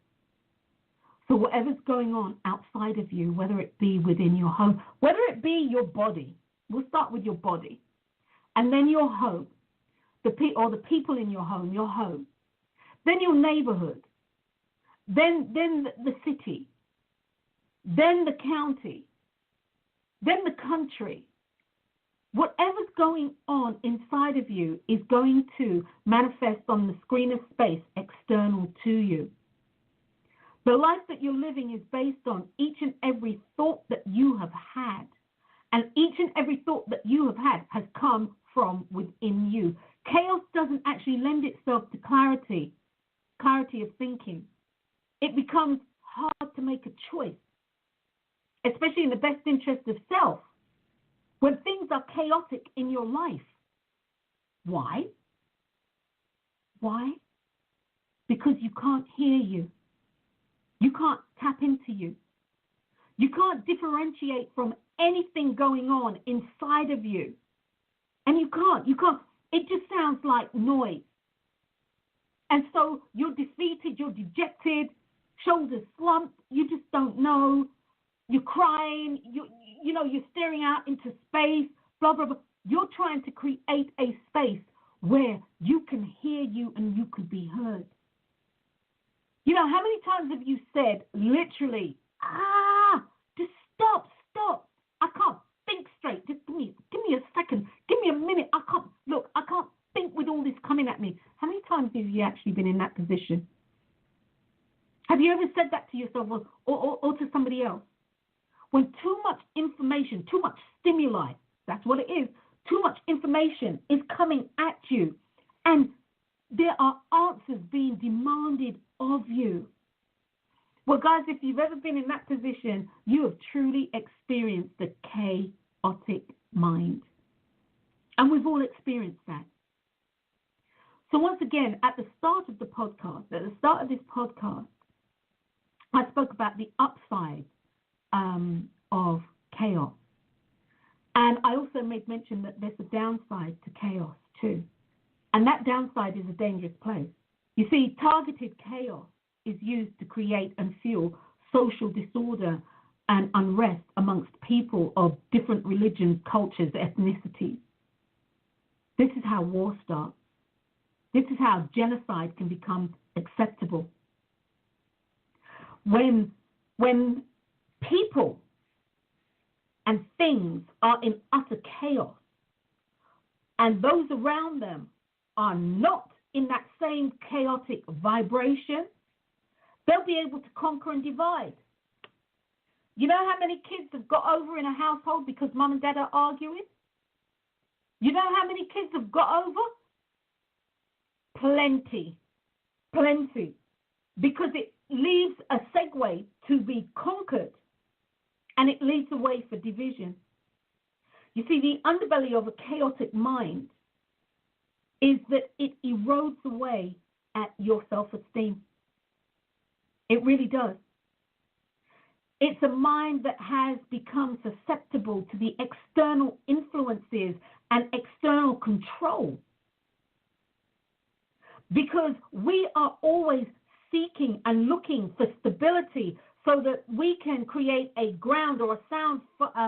So whatever's going on outside of you, whether it be within your home, whether it be your body, we'll start with your body, and then your home, the people in your home, then your neighborhood, then the city, then the county, then the country. Whatever's going on inside of you is going to manifest on the screen of space external to you. The life that you're living is based on each and every thought that you have had. And each and every thought that you have had has come from within you. Chaos doesn't actually lend itself to clarity of thinking. It becomes hard to make a choice, especially in the best interest of self, when things are chaotic in your life. Why? Why? Because you can't hear you. You can't tap into you. You can't differentiate from anything going on inside of you. And you can't. It just sounds like noise. And so you're defeated, you're dejected, shoulders slumped, you just don't know. You're crying, you're staring out into space, blah, blah, blah. You're trying to create a space where you can hear you and you can be heard. You know, how many times have you said, literally, just stop. I can't think straight. Just give me a second. Give me a minute. I can't think with all this coming at me. How many times have you actually been in that position? Have you ever said that to yourself or to somebody else? When too much information, too much stimuli, that's what it is, too much information is coming at you, and there are answers being demanded of you. Well, guys, if you've ever been in that position, you have truly experienced the chaotic mind. And we've all experienced that. So once again, at the start of this podcast, I spoke about the upside of chaos. And I also made mention that there's a downside to chaos too. And that downside is a dangerous place. You see, targeted chaos is used to create and fuel social disorder and unrest amongst people of different religions, cultures, ethnicities. This is how war starts. This is how genocide can become acceptable. When people and things are in utter chaos and those around them are not in that same chaotic vibration, they'll be able to conquer and divide. You know how many kids have got over in a household because mum and dad are arguing? You know how many kids have got over? Plenty. Plenty. Because it leaves a segue to be conquered, and it leads the way for division. You see, the underbelly of a chaotic mind is that it erodes away at your self-esteem. It really does. It's a mind that has become susceptible to the external influences and external control. Because we are always seeking and looking for stability so that we can create a ground or a sound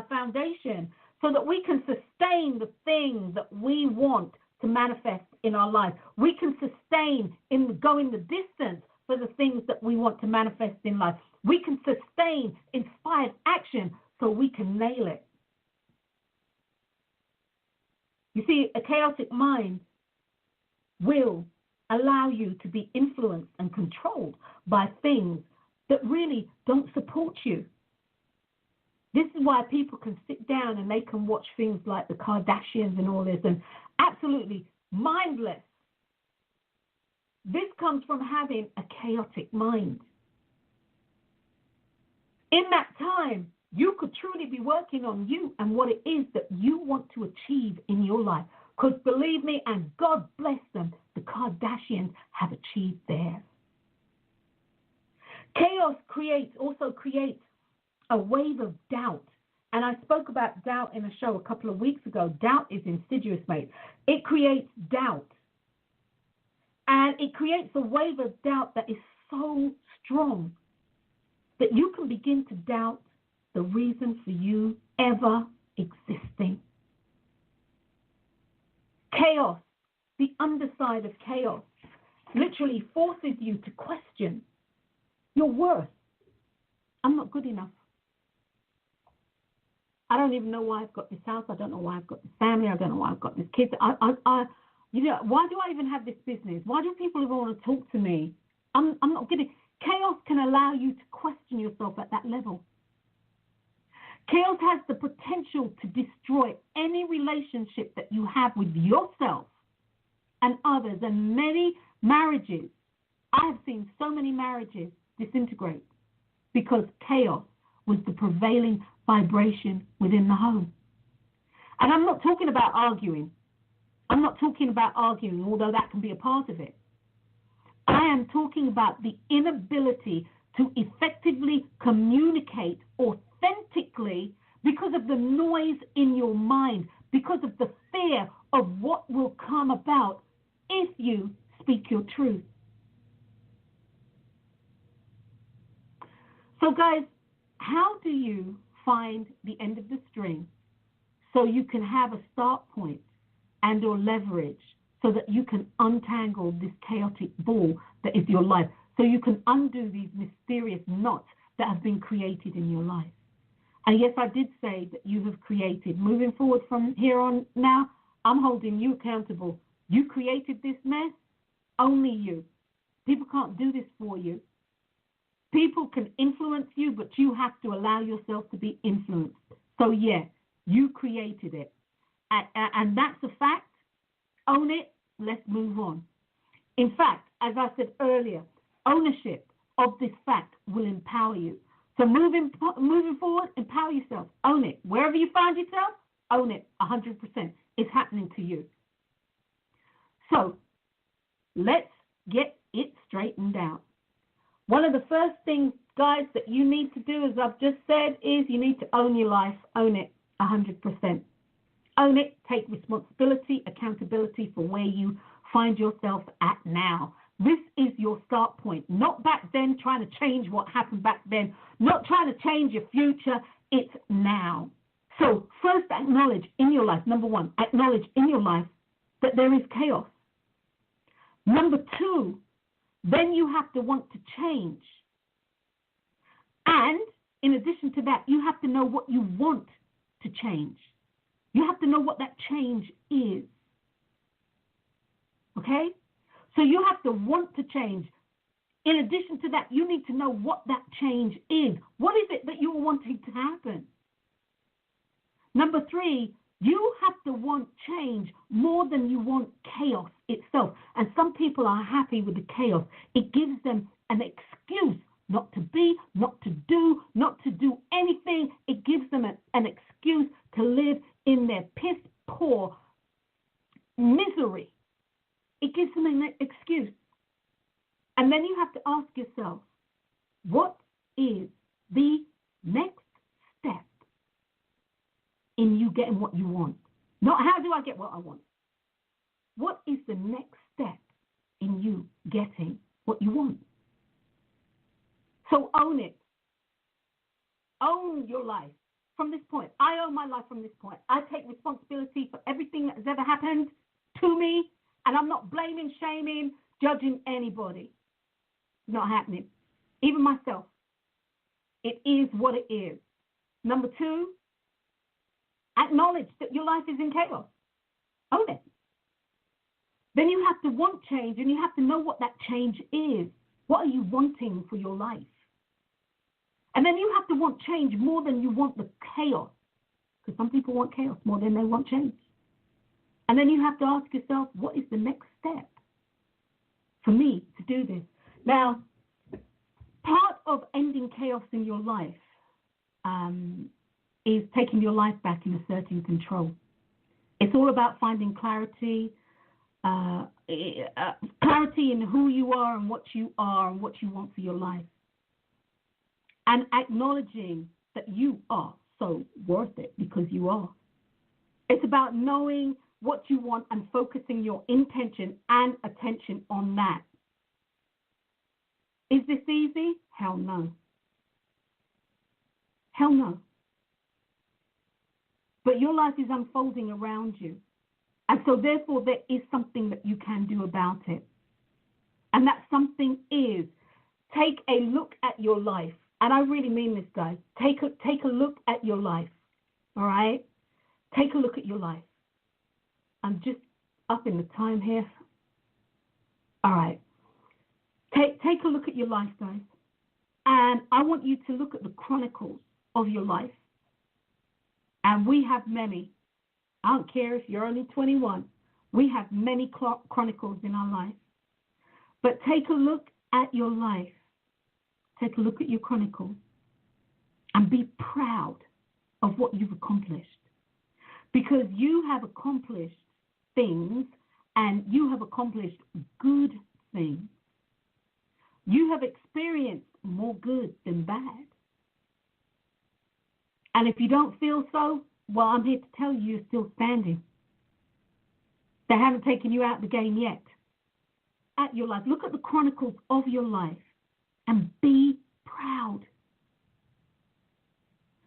foundation so that we can sustain the things that we want to manifest in our life. We can sustain in going the distance for the things that we want to manifest in life. We can sustain inspired action so we can nail it. You see, a chaotic mind will allow you to be influenced and controlled by things that really don't support you. This is why people can sit down and they can watch things like the Kardashians and all this and absolutely mindless. This comes from having a chaotic mind. In that time, you could truly be working on you and what it is that you want to achieve in your life. Because believe me, and God bless them, the Kardashians have achieved theirs. Chaos also creates a wave of doubt. And I spoke about doubt in a show a couple of weeks ago. Doubt is insidious, mate. It creates doubt. And it creates a wave of doubt that is so strong that you can begin to doubt the reason for you ever existing. Chaos, the underside of chaos, literally forces you to question your worth. I'm not good enough. I don't even know why I've got this house. I don't know why I've got this family. I don't know why I've got this kids. You know, why do I even have this business? Why do people even want to talk to me? I'm not getting. Chaos can allow you to question yourself at that level. Chaos has the potential to destroy any relationship that you have with yourself and others. And many marriages, I have seen so many marriages disintegrate because chaos was the prevailing vibration within the home. And I'm not talking about arguing. I'm not talking about arguing, although that can be a part of it. I am talking about the inability to effectively communicate authentically because of the noise in your mind, because of the fear of what will come about if you speak your truth. So guys, how do you find the end of the string so you can have a start point and or leverage so that you can untangle this chaotic ball that is your life, so you can undo these mysterious knots that have been created in your life? And yes, I did say that you have created. Moving forward from here on now, I'm holding you accountable. You created this mess, only you. People can't do this for you. People can influence you, but you have to allow yourself to be influenced. So yeah, you created it. And that's a fact. Own it. Let's move on. In fact, as I said earlier, ownership of this fact will empower you. So moving forward, empower yourself. Own it. Wherever you find yourself, own it 100%. It's happening to you. So let's get it straightened out. One of the first things, guys, that you need to do, as I've just said, is you need to own your life. Own it 100%. Own it. Take responsibility, accountability for where you find yourself at now. This is your start point. Not back then trying to change what happened back then. Not trying to change your future. It's now. So first, acknowledge in your life, number one, acknowledge in your life that there is chaos. Number two, then you have to want to change. And in addition to that, you have to know what you want to change. You have to know what that change is. Okay? So you have to want to change In addition to that, you need to know what that change is. What is it that you're wanting to happen? Number 3, you have to want change more than you want chaos itself. And some people are happy with the chaos. It gives them an excuse not to be, not to do anything. It gives them an excuse to live in their piss poor misery. It gives them an excuse. And then you have to ask yourself, what is the next step in you getting what you want? Not how do I get what I want? What is the next step in you getting what you want? So own it. Own your life from this point. I own my life from this point. I take responsibility for everything that has ever happened to me, and I'm not blaming, shaming, judging anybody. Not happening. Even myself. It is what it is. Number 2, acknowledge that your life is in chaos. Own it. Then you have to want change, and you have to know what that change is. What are you wanting for your life? And then you have to want change more than you want the chaos. Because some people want chaos more than they want change. And then you have to ask yourself, what is the next step for me to do this? Now, part of ending chaos in your life is taking your life back and asserting control. It's all about finding clarity, clarity in who you are and what you are and what you want for your life. And acknowledging that you are so worth it because you are. It's about knowing what you want and focusing your intention and attention on that. Is this easy? Hell no. Hell no. But your life is unfolding around you. And so therefore there is something that you can do about it. And that something is take a look at your life. And I really mean this, guys. Take a look at your life. All right? Take a look at your life. I'm just up in the time here. All right. Take a look at your life, guys. And I want you to look at the chronicles of your life. And we have many. I don't care if you're only 21. We have many chronicles in our life. But take a look at your life. Take a look at your chronicles. And be proud of what you've accomplished. Because you have accomplished things, and you have accomplished good things. You have experienced more good than bad. And if you don't feel so, well, I'm here to tell you you're still standing. They haven't taken you out of the game yet. At your life, look at the chronicles of your life and be proud.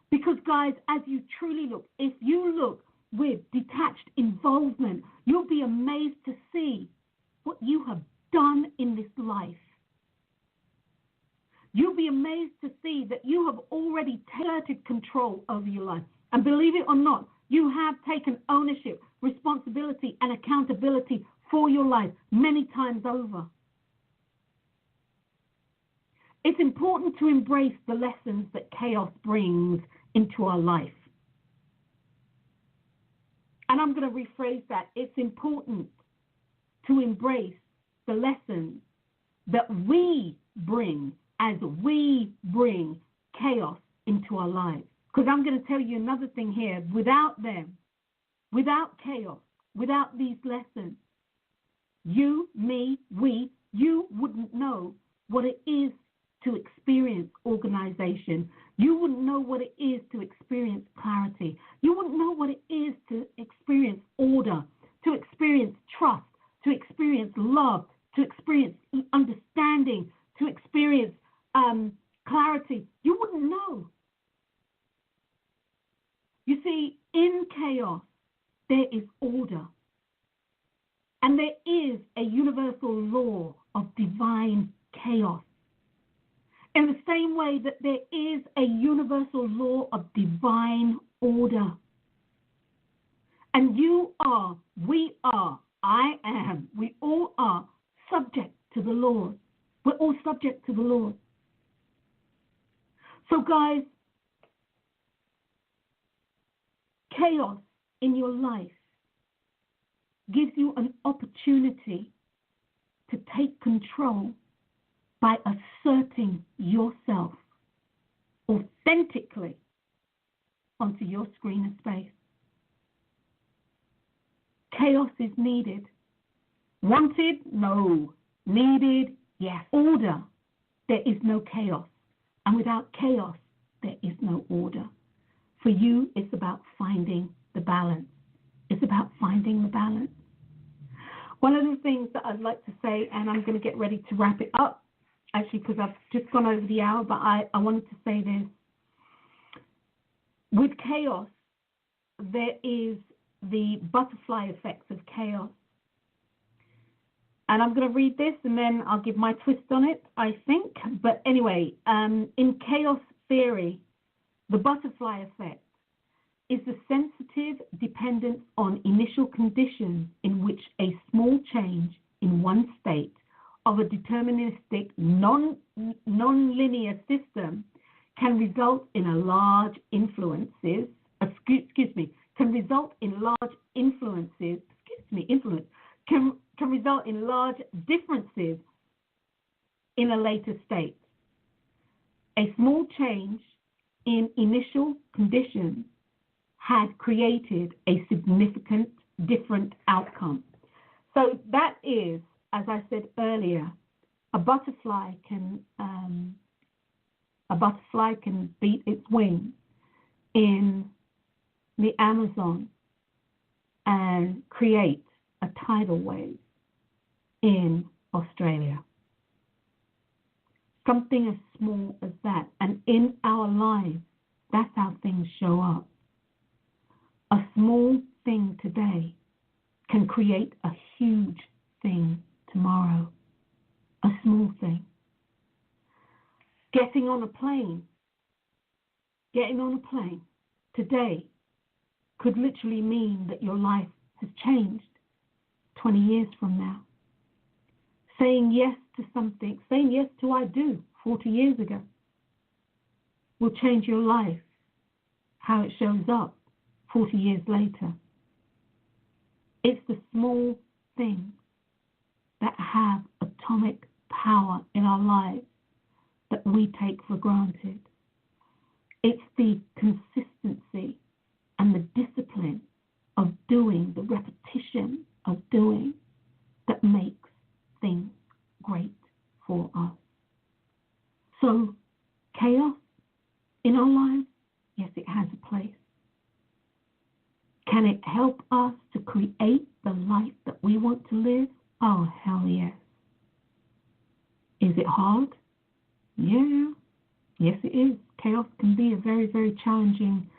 Because, guys, as you truly look, if you look with detached involvement, you'll be amazed to see what you have done in this life. You'll be amazed to see that you have already taken control over your life. And believe it or not, you have taken ownership, responsibility, and accountability for your life many times over. It's important to embrace the lessons that chaos brings into our life. And I'm going to rephrase that. It's important to embrace the lessons that we bring as we bring chaos into our lives. Because I'm going to tell you another thing here. Without them, without chaos, without these lessons, you, me, you wouldn't know what it is to experience organization. You wouldn't know what it is to experience clarity. You wouldn't know what it is to experience order, to experience trust, to experience love, to experience understanding, to experience clarity. You wouldn't know. You see, in chaos, there is order. And there is a universal law of divine chaos. In the same way that there is a universal law of divine order. And you are, we are, I am, we all are subject to the laws. We're all subject to the Lord. So, guys, chaos in your life gives you an opportunity to take control by asserting yourself authentically onto your screen of space. Chaos is needed. Wanted? No. Needed? Yes. Order. There is no chaos. And without chaos, there is no order. For you, it's about finding the balance. It's about finding the balance. One of the things that I'd like to say, and I'm going to get ready to wrap it up, actually, because I've just gone over the hour, but I wanted to say this. With chaos, there is the butterfly effects of chaos. And I'm going to read this and then I'll give my twist on it, I think. But anyway, in chaos theory, the butterfly effect is the sensitive dependence on initial conditions in which a small change in one state of a deterministic non-linear system can result in large differences in a later state. A small change in initial conditions had created a significant different outcome. So that is, as I said earlier, a butterfly can beat its wings in the Amazon and create a tidal wave in Australia. Something as small as that. And in our lives, that's how things show up. A small thing today can create a huge thing tomorrow. A small thing. Getting on a plane today could literally mean that your life has changed 20 years from now. Saying yes to something, saying yes to I do 40 years ago will change your life, how it shows up 40 years later. It's the small things that have atomic power in our lives that we take for granted. It's the consistency and the discipline of doing, the repetition of doing, that makes things great for us. So, chaos in our lives, yes, it has a place. Can it help us to create the life that we want to live? Oh, hell yes. Is it hard? Yeah. Yes, it is. Chaos can be a very, very challenging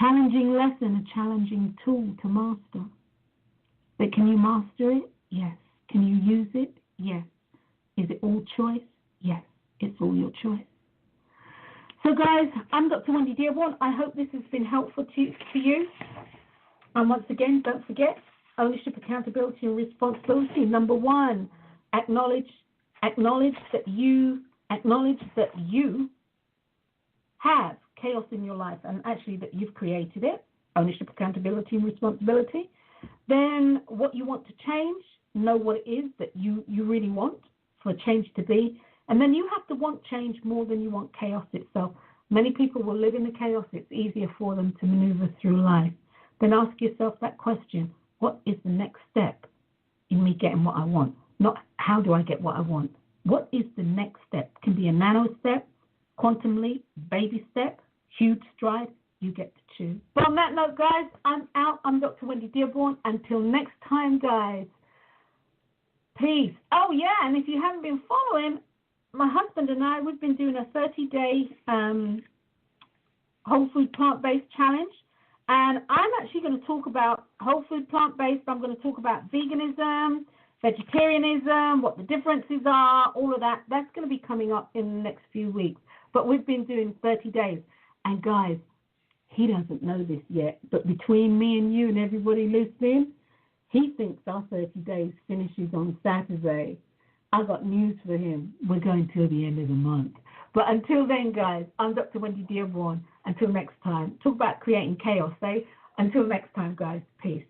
lesson, a challenging tool to master. But can you master it? Yes. Can you use it? Yes. Is it all choice? Yes, it's all your choice. So, guys, I'm Dr. Wendy Dearborn. I hope this has been helpful to you. And once again, don't forget, ownership, accountability, and responsibility. Number one, acknowledge that you have chaos in your life, and actually that you've created it. Ownership, accountability, and responsibility. Then what you want to change, know what it is that you really want for a change to be. And then you have to want change more than you want chaos itself. Many people will live in the chaos. It's easier for them to maneuver through life. Then ask yourself that question: what is the next step in me getting what I want? Not how do I get what I want. What is the next step? Can be a nano step, quantum leap, baby step, huge stride. You get to choose. But on that note, guys, I'm out. I'm Dr. Wendy Dearborn. Until next time, guys, peace. Oh, yeah, and if you haven't been following, my husband and I, we've been doing a 30-day whole food plant-based challenge. And I'm actually going to talk about whole food plant-based. I'm going to talk about veganism, vegetarianism, what the differences are, all of that. That's going to be coming up in the next few weeks. But we've been doing 30 days. And, guys, he doesn't know this yet. But between me and you and everybody listening, he thinks our 30 days finishes on Saturday. I got news for him. We're going till the end of the month. But until then, guys, I'm Dr. Wendy Dearborn. Until next time, talk about creating chaos, eh? Until next time, guys, peace.